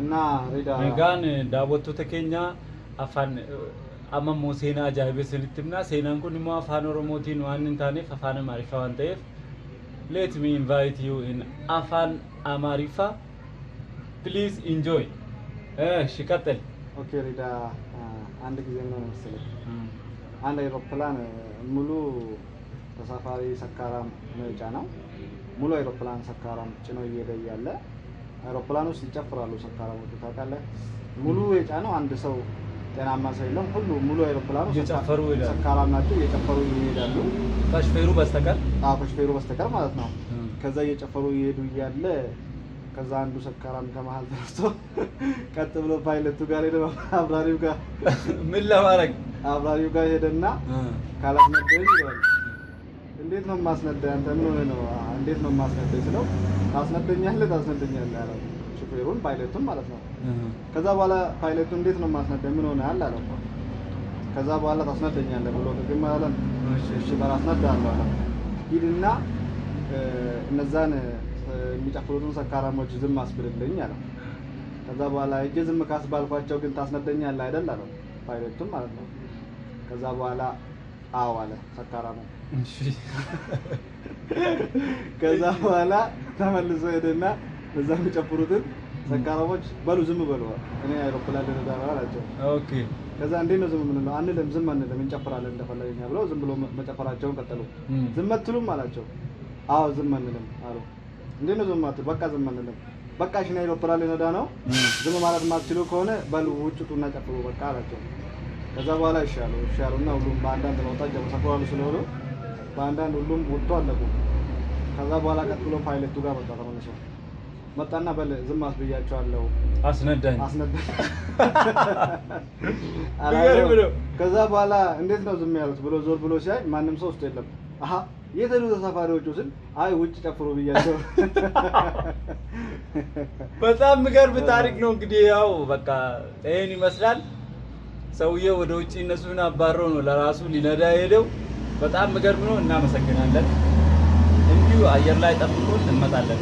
እና egaan daawwattoota keenya afaan amma immoo seenaa ajaa'ibaa isinitti himna. Seenaan kun immoo afaan Oromootiin waan hin taaneef afaan Amaariffaa waan ta'eef let me invite you in afaan Amaariffaa. Please enjoy. ሽቀጥል። ኦኬ ሪዳ አንድ ጊዜ ነው መሰለኝ አንድ አይሮፕላን ሙሉ ተሳፋሪ ሰካራም ነው የጫነው። ሙሉ አይሮፕላን ሰካራም ጭኖ እየሄደ እያለ አይሮፕላን ውስጥ ይጨፍራሉ ሰካራሞቹ ታውቃለህ። ሙሉ የጫነው አንድ ሰው ጤናማ ሰው የለም። ሁሉ ሙሉ አይሮፕላን ውስጥ እየጨፈሩ ይላሉ። ሰካራም ናቸው እየጨፈሩ ይሄዳሉ። ከሹፌሩ በስተቀር ከሹፌሩ በስተቀር ማለት ነው። ከዛ እየጨፈሩ ይሄዱ እያለ ከዛ አንዱ ሰካራም ከመሃል ተነስቶ ቀጥ ብሎ ፓይለቱ ጋር ሄደ። አብራሪው ጋር ምን ለማድረግ አብራሪው ጋር ሄደና ካላስነደኝ ይላል። እንዴት ነው ማስነደኝ? አንተ ምን ሆነ ነው? እንዴት ነው ማስነደኝ ስለው ታስነደኛለህ አለው። ሹፌሩን ፓይለቱን ማለት ነው። ከዛ በኋላ ፓይለቱ እንዴት ነው ማስነደኝ? ምን ሆነ አለው። ከዛ በኋላ ታስነደኛለህ ብሎ ግን ማለት እሺ በራስነዳለሁ አለ። ሂድና እነዛን የሚጨፍሩትን ሰካራሞች ዝም አስብልልኝ አለው። ከዛ በኋላ እጄ ዝም ካስባልኳቸው ግን ታስነደኛለህ አይደል አለው ፓይለቱን ማለት ነው። ከዛ በኋላ አዎ አለ ሰካራሙ። እሺ ከዛ በኋላ ተመልሶ ሄደና እዛ የሚጨፍሩትን ሰካራሞች በሉ ዝም በሉ እኔ አይሮፕላን ልነዳ ነው አላቸው። ኦኬ ከዛ እንዴት ነው ዝም የምንለው? አንልም ዝም አንልም እንጨፍራለን እንደፈለገኛ ብለው ዝም ብሎ መጨፈራቸውን ቀጠሉ። ዝም አትሉም አላቸው። አዎ ዝም አንልም አሉ። እንዴት ነው ዝም አትሉ? በቃ ዝም አንልም። በቃ እሺ ነው አይሮፕላን ልነዳ ነው ዝም ማለት ማትችሉ ከሆነ በሉ ውጭ ጡና ጨፍሩ በቃ አላቸው። ከዛ በኋላ ይሻሉና ሁሉም በአንዳንድ መውጣት ጀመሩ። ሰፈራሉ ስለሆነ በአንዳንድ ሁሉም ወጥቶ አለቁ። ከዛ በኋላ ቀጥሎ ፓይለቱ ጋር መጣ ተመልሶ መጣና በል ዝም አስብያቸዋለሁ አስነዳኝ አላለው። ከዛ በኋላ እንዴት ነው ዝም ያሉት ብሎ ዞር ብሎ ሲያይ ማንም ሰው ውስጥ የለም። አሃ የት ሄዱ ተሳፋሪዎቹ ስል አይ ውጭ ጨፍሩ ብያቸው። በጣም የሚገርም ታሪክ ነው። እንግዲህ ያው በቃ ይሄን ይመስላል። ሰውዬው ወደ ውጪ እነሱን አባረው ነው ለራሱ ሊነዳ ሄደው። በጣም የሚገርም ነው። እናመሰግናለን። እንዲሁ አየር ላይ ጠብቁን እንመጣለን።